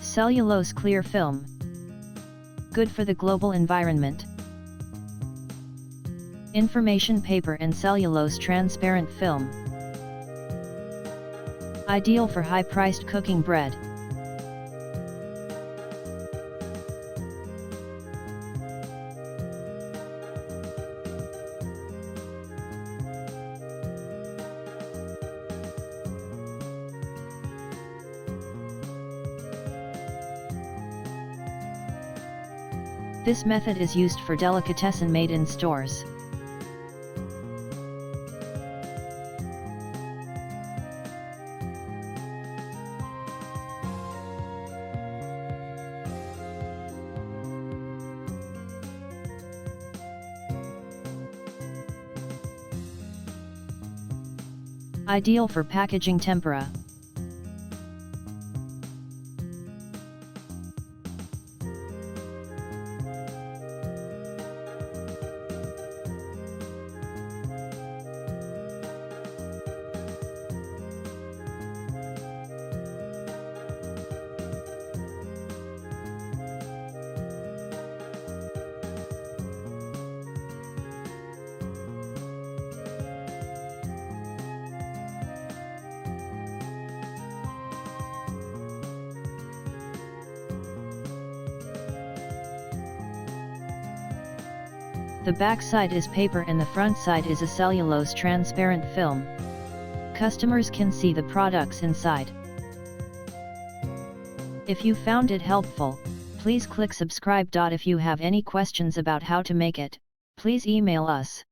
Cellulose clear film. Good for the global environment. Information paper and cellulose transparent film. Ideal for high-priced cooking bread. This method is used for delicatessen made in stores. Ideal for packaging tempura. The back side is paper and the front side is a cellulose transparent film. Customers can see the products inside. If you found it helpful, please click subscribe. If you have any questions about how to make it, please email us.